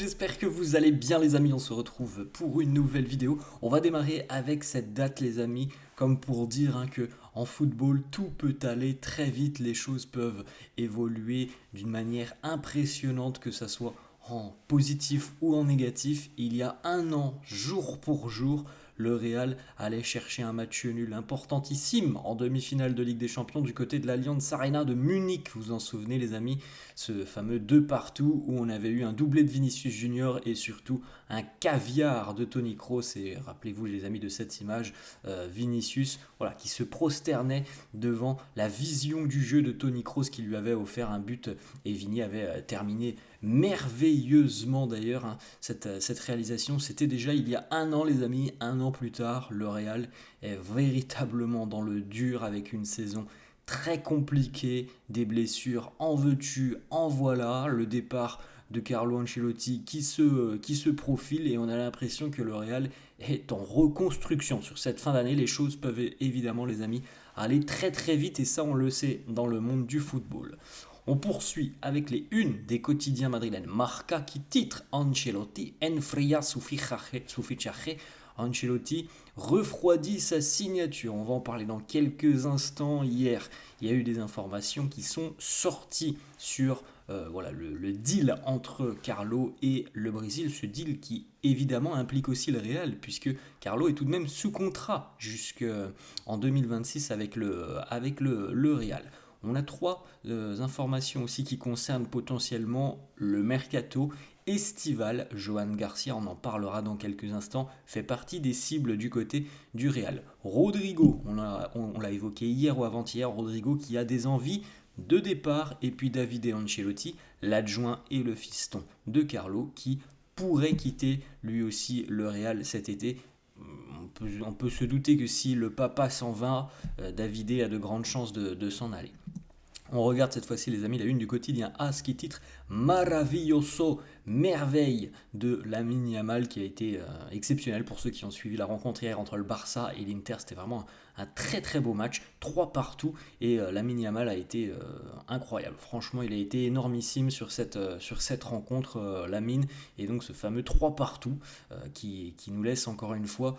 j'espère que vous allez bien les amis, on se retrouve pour une nouvelle vidéo. On va démarrer avec cette date les amis, comme pour dire que en football tout peut aller très vite, les choses peuvent évoluer d'une manière impressionnante que ça soit en positif ou en négatif. Il y a un an, jour pour jour, le Real allait chercher un match nul importantissime en demi-finale de Ligue des Champions du côté de l'Allianz Arena de Munich. Vous vous en souvenez les amis, ce fameux 2 partout où on avait eu un doublé de Vinicius Junior et surtout un caviar de Toni Kroos. Et rappelez-vous les amis de cette image, Vinicius voilà, qui se prosternait devant la vision du jeu de Toni Kroos qui lui avait offert un but et Vini avait terminé merveilleusement d'ailleurs cette réalisation. C'était déjà il y a un an les amis, un an plus tard, le Real est véritablement dans le dur avec une saison très compliquée, des blessures en veux-tu, en voilà, le départ de Carlo Ancelotti qui se profile et on a l'impression que le Real est en reconstruction sur cette fin d'année. Les choses peuvent évidemment les amis aller très très vite et ça on le sait dans le monde du football. On poursuit avec les unes des quotidiens madrilènes. Marca qui titre Ancelotti enfria su fichaje. Ancelotti refroidit sa signature. On va en parler dans quelques instants. Hier, il y a eu des informations qui sont sorties sur voilà, le deal entre Carlo et le Brésil. Ce deal qui évidemment implique aussi le Real, puisque Carlo est tout de même sous contrat jusqu'en 2026 avec le Real. On a trois informations aussi qui concernent potentiellement le mercato estival. Johan Garcia, on en parlera dans quelques instants, fait partie des cibles du côté du Real. Rodrigo, on l'a évoqué hier ou avant-hier, Rodrigo qui a des envies de départ, et puis Davide Ancelotti, l'adjoint et le fiston de Carlo, qui pourrait quitter lui aussi le Real cet été. On peut se douter que si le papa s'en va, Davide a de grandes chances de s'en aller. On regarde cette fois-ci les amis la une du quotidien AS qui titre Maravilloso, merveille de Lamine Yamal qui a été exceptionnel pour ceux qui ont suivi la rencontre hier entre le Barça et l'Inter. C'était vraiment un très très beau match, 3 partout et Lamine Yamal a été incroyable. Franchement il a été énormissime sur cette rencontre Lamine et donc ce fameux 3 partout qui nous laisse encore une fois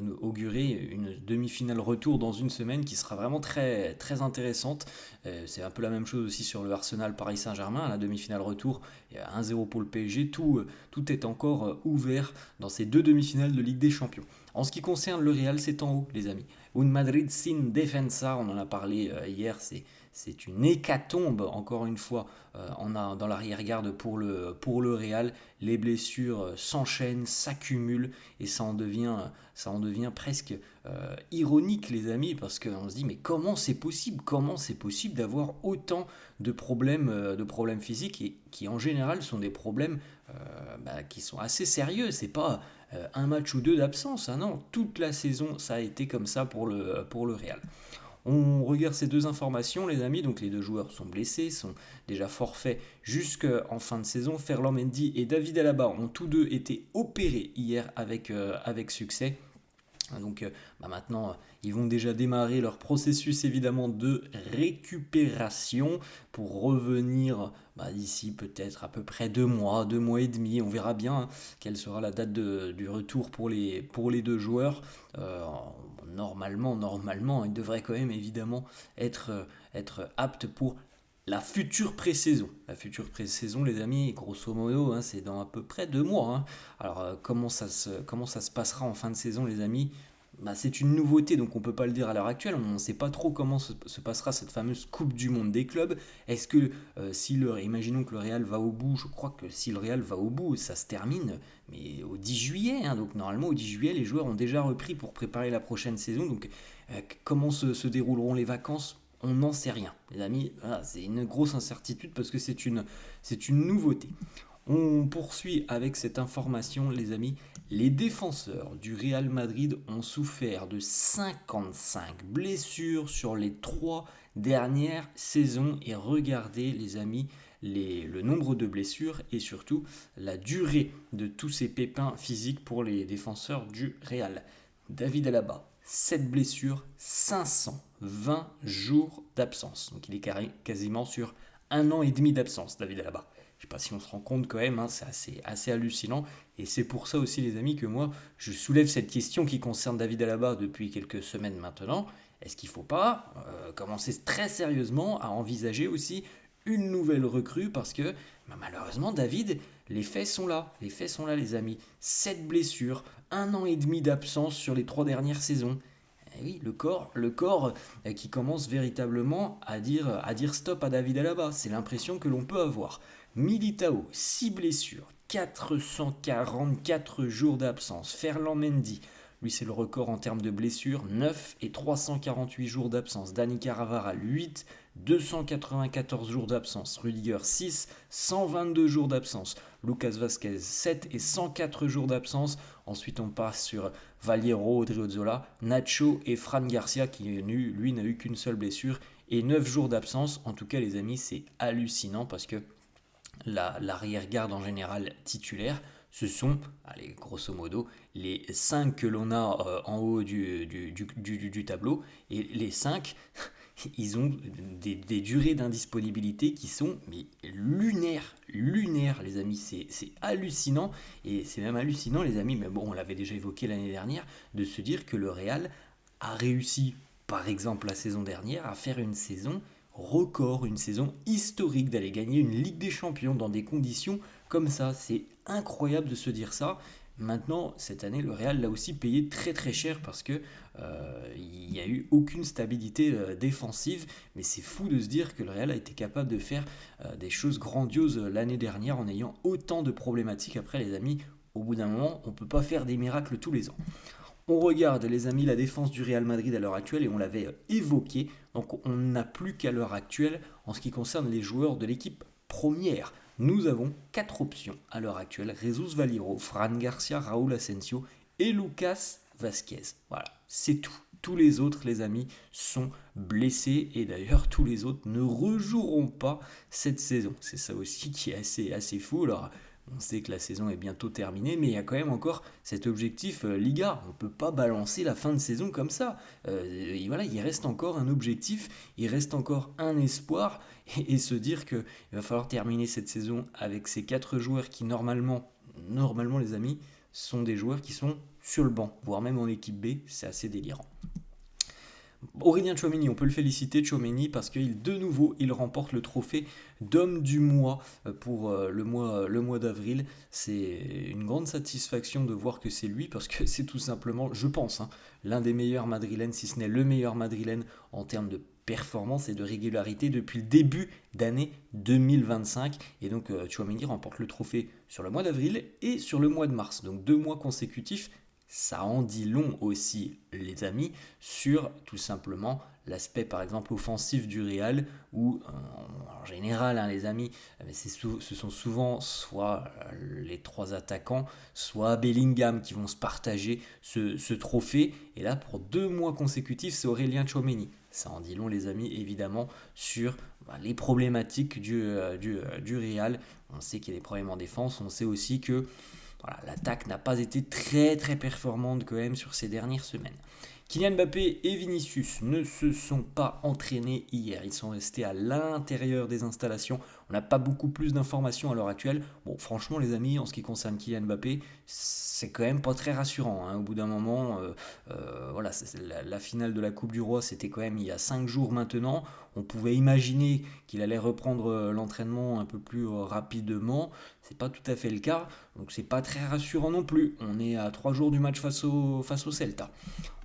nous augurer une demi-finale retour dans une semaine qui sera vraiment très, très intéressante. C'est un peu la même chose aussi sur le Arsenal Paris Saint-Germain, la demi-finale retour, 1-0 pour le PSG, tout est encore ouvert dans ces deux demi-finales de Ligue des Champions. En ce qui concerne le Real, c'est en haut les amis. Un Madrid sin defensa, on en a parlé hier, c'est une hécatombe encore une fois dans l'arrière-garde pour le Real. Les blessures s'enchaînent, s'accumulent et ça en devient presque ironique les amis parce qu'on se dit mais comment c'est possible d'avoir autant de problèmes physiques et qui en général sont des problèmes qui sont assez sérieux. C'est pas un match ou deux d'absence, non, toute la saison ça a été comme ça pour le Real. On regarde ces deux informations, les amis. Donc, les deux joueurs sont blessés, sont déjà forfaits jusqu'en fin de saison. Ferland Mendy et David Alaba ont tous deux été opérés hier avec succès. Donc maintenant, ils vont déjà démarrer leur processus évidemment de récupération pour revenir d'ici peut-être à peu près 2 mois et demi. On verra bien quelle sera la date du retour pour les deux joueurs. Normalement, ils devraient quand même évidemment être aptes pour la future pré-saison. La future pré-saison, les amis, grosso modo, c'est dans à peu près 2 mois. Alors, comment ça se passera en fin de saison, les amis ? C'est une nouveauté, donc on ne peut pas le dire à l'heure actuelle. On ne sait pas trop comment se passera cette fameuse Coupe du Monde des clubs. Est-ce que, imaginons que le Real va au bout, je crois que si le Real va au bout, ça se termine, mais au 10 juillet. Donc normalement, au 10 juillet, les joueurs ont déjà repris pour préparer la prochaine saison. Donc comment se dérouleront les vacances ? On n'en sait rien, les amis. Voilà, c'est une grosse incertitude parce que c'est une nouveauté. On poursuit avec cette information, les amis. Les défenseurs du Real Madrid ont souffert de 55 blessures sur les 3 dernières saisons. Et regardez, les amis, le nombre de blessures et surtout la durée de tous ces pépins physiques pour les défenseurs du Real. David Alaba, 7 blessures, 520 jours d'absence. Donc il est quasiment sur 1 an et demi d'absence, David Alaba. Je sais pas si on se rend compte quand même, hein, c'est assez hallucinant. Et c'est pour ça aussi, les amis, que moi, je soulève cette question qui concerne David Alaba depuis quelques semaines maintenant. Est-ce qu'il ne faut pas commencer très sérieusement à envisager aussi une nouvelle recrue? Parce que malheureusement, David, les faits sont là. Les faits sont là, les amis. 7 blessures, 1 an et demi d'absence sur les 3 dernières saisons. Eh oui, le corps qui commence véritablement à dire stop à David Alaba. C'est l'impression que l'on peut avoir. Militao, 6 blessures, 444 jours d'absence. Ferland Mendy, lui c'est le record en termes de blessures, 9 et 348 jours d'absence. Dani Carvajal, 8, 294 jours d'absence. Rudiger, 6, 122 jours d'absence. Lucas Vazquez, 7 et 104 jours d'absence. Ensuite, on passe sur Valiero, Odriozola, Nacho et Fran Garcia qui, lui, n'a eu qu'une seule blessure et 9 jours d'absence. En tout cas, les amis, c'est hallucinant parce que l'arrière-garde en général titulaire, ce sont, allez, grosso modo, les 5 que l'on a en haut du tableau. Et les 5, ils ont des durées d'indisponibilité qui sont mais lunaires, les amis. C'est hallucinant. Et c'est même hallucinant, les amis, mais bon, on l'avait déjà évoqué l'année dernière, de se dire que le Real a réussi, par exemple la saison dernière, à faire une saison record, une saison historique, d'aller gagner une Ligue des Champions dans des conditions comme ça. C'est incroyable de se dire ça. Maintenant, cette année, le Real l'a aussi payé très très cher parce que il n'y a eu aucune stabilité défensive. Mais c'est fou de se dire que le Real a été capable de faire des choses grandioses l'année dernière en ayant autant de problématiques. Après, les amis, au bout d'un moment, on ne peut pas faire des miracles tous les ans. On regarde, les amis, la défense du Real Madrid à l'heure actuelle et on l'avait évoqué. Donc on n'a plus qu'à l'heure actuelle, en ce qui concerne les joueurs de l'équipe première, nous avons 4 options à l'heure actuelle. Jesus Valero, Fran Garcia, Raúl Asensio et Lucas Vazquez. Voilà, c'est tout. Tous les autres, les amis, sont blessés et d'ailleurs tous les autres ne rejoueront pas cette saison. C'est ça aussi qui est assez fou. Alors on sait que la saison est bientôt terminée, mais il y a quand même encore cet objectif Liga. On ne peut pas balancer la fin de saison comme ça. Et voilà, il reste encore un objectif, il reste encore un espoir, et se dire qu'il va falloir terminer cette saison avec ces 4 joueurs qui normalement les amis, sont des joueurs qui sont sur le banc, voire même en équipe B, c'est assez délirant. Aurélien Tchouaméni, on peut le féliciter Tchouaméni parce qu'il de nouveau il remporte le trophée d'homme du mois pour le mois d'avril. C'est une grande satisfaction de voir que c'est lui parce que c'est tout simplement, je pense, hein, l'un des meilleurs madrilènes, si ce n'est le meilleur madrilène en termes de performance et de régularité depuis le début d'année 2025. Et donc Tchouaméni remporte le trophée sur le mois d'avril et sur le mois de mars. Donc 2 mois consécutifs. Ça en dit long aussi, les amis, sur tout simplement l'aspect par exemple offensif du Real, où en général, hein, les amis, ce sont souvent soit les 3 attaquants, soit Bellingham qui vont se partager ce trophée. Et là, pour 2 mois consécutifs, c'est Aurélien Tchouaméni. Ça en dit long, les amis, évidemment, sur les problématiques du Real. On sait qu'il y a des problèmes en défense, on sait aussi que voilà, l'attaque n'a pas été très très performante quand même sur ces dernières semaines. Kylian Mbappé et Vinicius ne se sont pas entraînés hier. Ils sont restés à l'intérieur des installations. On n'a pas beaucoup plus d'informations à l'heure actuelle. Bon, franchement, les amis, en ce qui concerne Kylian Mbappé, c'est quand même pas très rassurant, hein. Au bout d'un moment, voilà, la finale de la Coupe du Roi, c'était quand même il y a 5 jours maintenant. On pouvait imaginer qu'il allait reprendre l'entraînement un peu plus rapidement. C'est pas tout à fait le cas, donc c'est pas très rassurant non plus. On est à 3 jours du match face au Celta.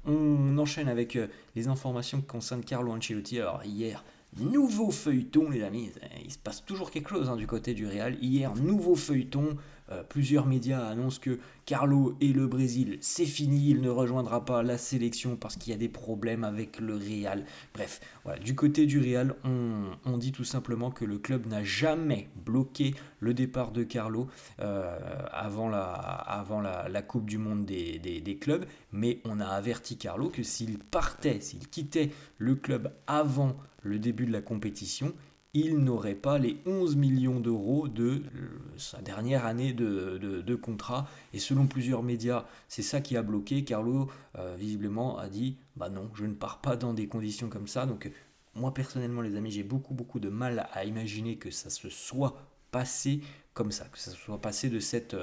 On enchaîne avec les informations qui concernent Carlo Ancelotti. Alors hier, nouveau feuilleton, les amis. Il se passe toujours quelque chose, hein, du côté du Real. Hier, nouveau feuilleton. Plusieurs médias annoncent que Carlo et le Brésil, c'est fini. Il ne rejoindra pas la sélection parce qu'il y a des problèmes avec le Real. Bref, voilà, du côté du Real, on dit tout simplement que le club n'a jamais bloqué le départ de Carlo avant la Coupe du Monde des clubs. Mais on a averti Carlo que s'il quittait le club avant le début de la compétition, il n'aurait pas les 11 millions d'euros de sa dernière année de contrat. Et selon plusieurs médias, c'est ça qui a bloqué. Carlo, visiblement, a dit « Bah non, je ne pars pas dans des conditions comme ça. » Donc moi, personnellement, les amis, j'ai beaucoup de mal à imaginer que ça se soit passé comme ça, que ça soit passé de cette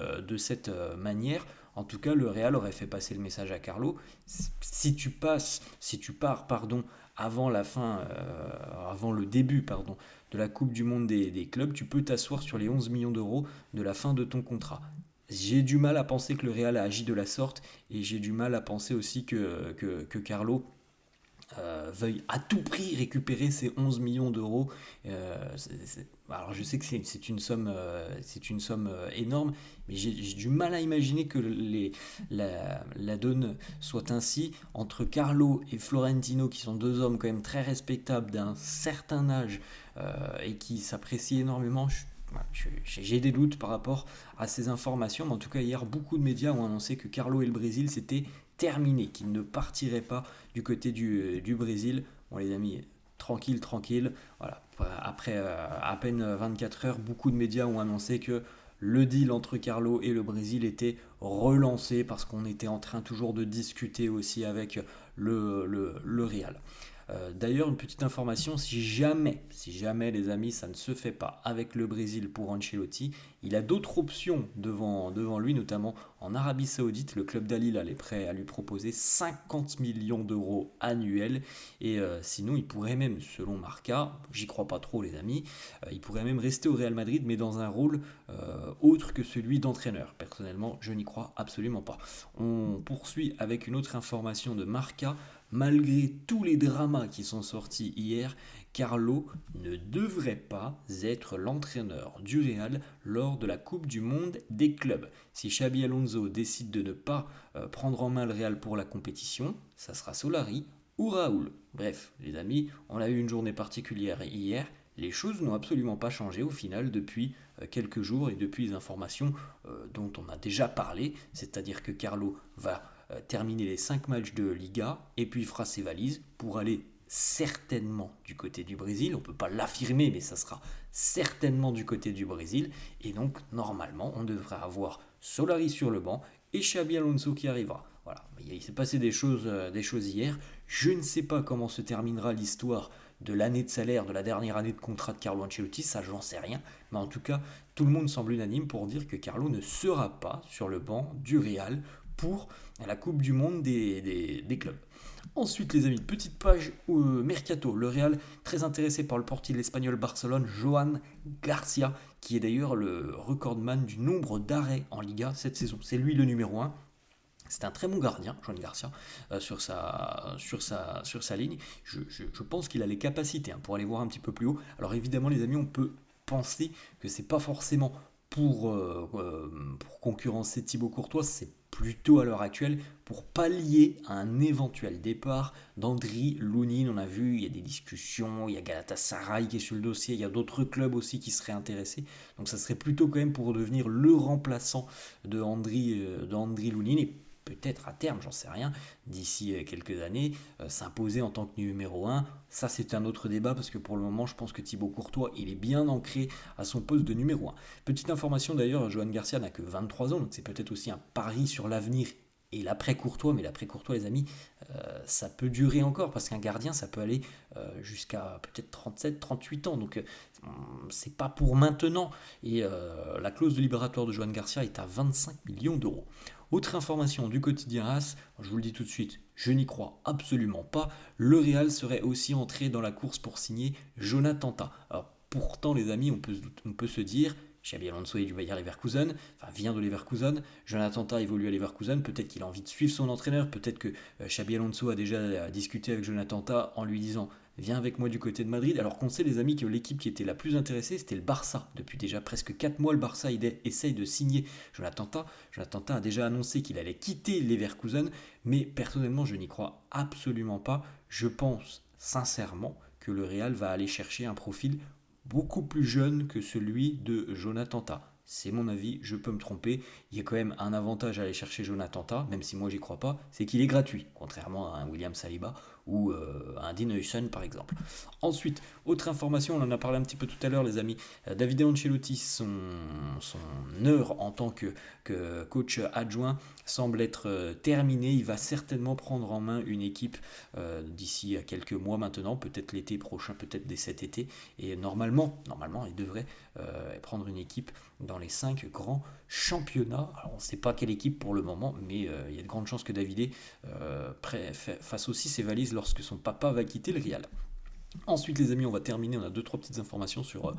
manière. En tout cas, le Real aurait fait passer le message à Carlo. Si tu pars, pardon, avant la fin, avant le début, pardon, de la Coupe du Monde des clubs, tu peux t'asseoir sur les 11 millions d'euros de la fin de ton contrat. J'ai du mal à penser que le Real a agi de la sorte et j'ai du mal à penser aussi que Carlo veuille à tout prix récupérer ces 11 millions d'euros. Alors je sais que c'est une somme énorme, mais j'ai du mal à imaginer que la donne soit ainsi entre Carlo et Florentino, qui sont deux hommes quand même très respectables d'un certain âge et qui s'apprécient énormément. Voilà, j'ai des doutes par rapport à ces informations, mais en tout cas hier beaucoup de médias ont annoncé que Carlo et le Brésil c'était terminé, qu'il ne partirait pas du côté du Brésil. Bon les amis, tranquille, tranquille. Voilà. Après à peine 24 heures, beaucoup de médias ont annoncé que le deal entre Carlo et le Brésil était relancé parce qu'on était en train toujours de discuter aussi avec le Real. D'ailleurs, une petite information, si jamais les amis, ça ne se fait pas avec le Brésil pour Ancelotti, il a d'autres options devant lui, notamment en Arabie Saoudite. Le club d'Al Hilal est prêt à lui proposer 50 millions d'euros annuels. Et sinon, il pourrait même, selon Marca, j'y crois pas trop les amis, il pourrait même rester au Real Madrid, mais dans un rôle autre que celui d'entraîneur. Personnellement, je n'y crois absolument pas. On poursuit avec une autre information de Marca. Malgré tous les dramas qui sont sortis hier, Carlo ne devrait pas être l'entraîneur du Real lors de la Coupe du Monde des clubs. Si Xabi Alonso décide de ne pas prendre en main le Real pour la compétition, ça sera Solari ou Raoul. Bref, les amis, on a eu une journée particulière hier. Les choses n'ont absolument pas changé au final depuis quelques jours et depuis les informations dont on a déjà parlé, c'est-à-dire que Carlo va terminer les 5 matchs de Liga et puis fera ses valises pour aller certainement du côté du Brésil. On ne peut pas l'affirmer, mais ça sera certainement du côté du Brésil. Et donc, normalement, on devrait avoir Solari sur le banc et Xabi Alonso qui arrivera. Voilà, il s'est passé des choses hier. Je ne sais pas comment se terminera l'histoire de l'année de salaire, de la dernière année de contrat de Carlo Ancelotti, ça j'en sais rien. Mais en tout cas, tout le monde semble unanime pour dire que Carlo ne sera pas sur le banc du Real pour la Coupe du Monde des clubs. Ensuite, les amis, petite page Mercato. Le Real, très intéressé par le portier de l'Espagnol Barcelone, Joan Garcia, qui est d'ailleurs le recordman du nombre d'arrêts en Liga cette saison. C'est lui le numéro 1. C'est un très bon gardien, Joan Garcia, sur sa ligne. Je pense qu'il a les capacités pour aller voir un petit peu plus haut. Alors évidemment, les amis, on peut penser que c'est pas forcément pour concurrencer Thibaut Courtois, c'est plutôt à l'heure actuelle pour pallier à un éventuel départ d'Andriy Lounine. On a vu, il y a des discussions, il y a Galatasaray qui est sur le dossier, il y a d'autres clubs aussi qui seraient intéressés. Donc ça serait plutôt quand même pour devenir le remplaçant de Andriy Lounine et peut-être à terme, j'en sais rien, d'ici quelques années, s'imposer en tant que numéro 1. Ça, c'est un autre débat parce que pour le moment, je pense que Thibaut Courtois, il est bien ancré à son poste de numéro 1. Petite information d'ailleurs, Joan Garcia n'a que 23 ans, donc c'est peut-être aussi un pari sur l'avenir et l'après-Courtois, mais l'après-Courtois, les amis, ça peut durer encore parce qu'un gardien, ça peut aller jusqu'à peut-être 37, 38 ans. Donc, c'est pas pour maintenant. Et la clause de libératoire de Joan Garcia est à 25 millions d'euros. Autre information du quotidien AS, je vous le dis tout de suite, je n'y crois absolument pas. Le Real serait aussi entré dans la course pour signer Jonathan Tah. Alors, pourtant, les amis, on peut se dire. Xabi Alonso est du Bayer Leverkusen, vient de Leverkusen. Jonathan Tah évolue à Leverkusen. Peut-être qu'il a envie de suivre son entraîneur. Peut-être que Xabi Alonso a déjà discuté avec Jonathan Tah en lui disant viens avec moi du côté de Madrid. Alors qu'on sait, les amis, que l'équipe qui était la plus intéressée, c'était le Barça. Depuis déjà presque 4 mois, le Barça essaye de signer Jonathan Tah. Jonathan Tah a déjà annoncé qu'il allait quitter Leverkusen. Mais personnellement, je n'y crois absolument pas. Je pense sincèrement que le Real va aller chercher un profil beaucoup plus jeune que celui de Jonathan Tah. C'est mon avis, je peux me tromper. Il y a quand même un avantage à aller chercher Jonathan Tah, même si moi j'y crois pas, c'est qu'il est gratuit, contrairement à un William Saliba ou un Dean Huijsen par exemple. Ensuite, autre information, on en a parlé un petit peu tout à l'heure les amis, Davide Ancelotti, son heure en tant que coach adjoint semble être terminée. Il va certainement prendre en main une équipe d'ici à quelques mois maintenant, peut-être l'été prochain, peut-être dès cet été. Et normalement il devrait prendre une équipe dans les 5 grands championnats. Alors on ne sait pas quelle équipe pour le moment, mais il y a de grandes chances que Davide fasse aussi ses valises lorsque son papa va quitter le Real. Ensuite les amis, on va terminer, on a 2-3 petites informations sur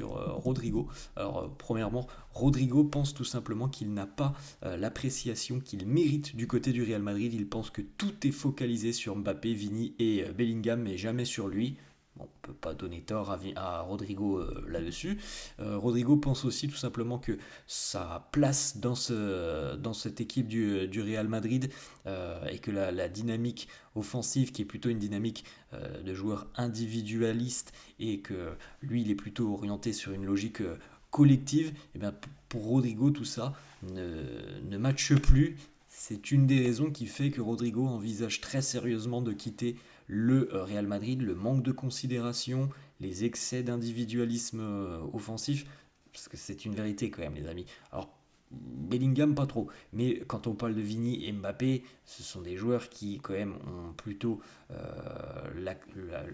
Rodrigo. Alors premièrement, Rodrigo pense tout simplement qu'il n'a pas l'appréciation qu'il mérite du côté du Real Madrid. Il pense que tout est focalisé sur Mbappé, Vini et Bellingham, mais jamais sur lui. Bon, on ne peut pas donner tort à Rodrigo là-dessus. Rodrigo pense aussi tout simplement que sa place dans cette équipe du Real Madrid et que la dynamique offensive, qui est plutôt une dynamique de joueurs individualistes, et que lui, il est plutôt orienté sur une logique collective, et bien pour Rodrigo, tout ça ne matche plus. C'est une des raisons qui fait que Rodrigo envisage très sérieusement de quitter le Real Madrid, le manque de considération, les excès d'individualisme offensif, parce que c'est une vérité quand même les amis. Alors Bellingham pas trop, mais quand on parle de Vini et Mbappé, ce sont des joueurs qui quand même ont plutôt,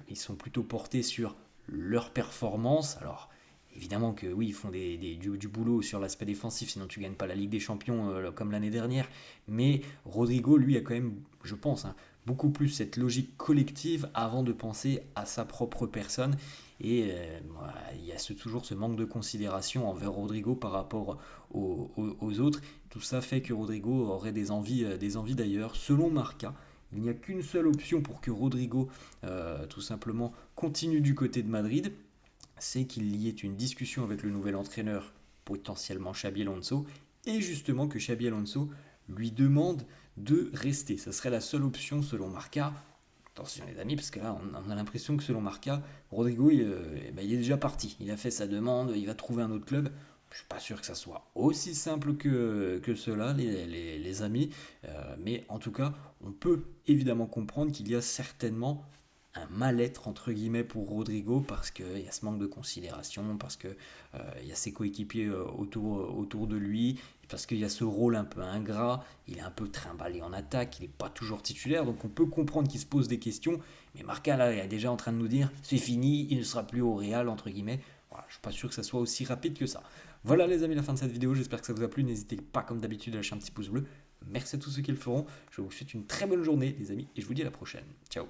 ils sont plutôt portés sur leur performance. Alors évidemment que oui, ils font du boulot sur l'aspect défensif, sinon tu gagnes pas la Ligue des Champions comme l'année dernière. Mais Rodrigo, lui, a quand même, je pense, hein, beaucoup plus cette logique collective avant de penser à sa propre personne. Et il y a toujours ce manque de considération envers Rodrigo par rapport aux autres. Tout ça fait que Rodrigo aurait des envies d'ailleurs. Selon Marca, il n'y a qu'une seule option pour que Rodrigo, tout simplement, continue du côté de Madrid. C'est qu'il y ait une discussion avec le nouvel entraîneur, potentiellement Xabi Alonso, et justement que Xabi Alonso lui demande de rester. Ça serait la seule option selon Marca. Attention les amis, parce que là on a l'impression que selon Marca, Rodrigo il est déjà parti. Il a fait sa demande, il va trouver un autre club. Je ne suis pas sûr que ça soit aussi simple que cela, les amis. Mais en tout cas, on peut évidemment comprendre qu'il y a certainement un mal-être entre guillemets pour Rodrigo, parce qu'il y a ce manque de considération, parce qu'il y a ses coéquipiers autour de lui, parce qu'il y a ce rôle un peu ingrat, il est un peu trimballé en attaque, il n'est pas toujours titulaire, donc on peut comprendre qu'il se pose des questions, mais Marca là il est déjà en train de nous dire c'est fini, il ne sera plus au Real entre guillemets. Voilà, je ne suis pas sûr que ça soit aussi rapide que ça. Voilà les amis, la fin de cette vidéo, j'espère que ça vous a plu, n'hésitez pas comme d'habitude à lâcher un petit pouce bleu, merci à tous ceux qui le feront, je vous souhaite une très bonne journée les amis, et je vous dis à la prochaine, ciao.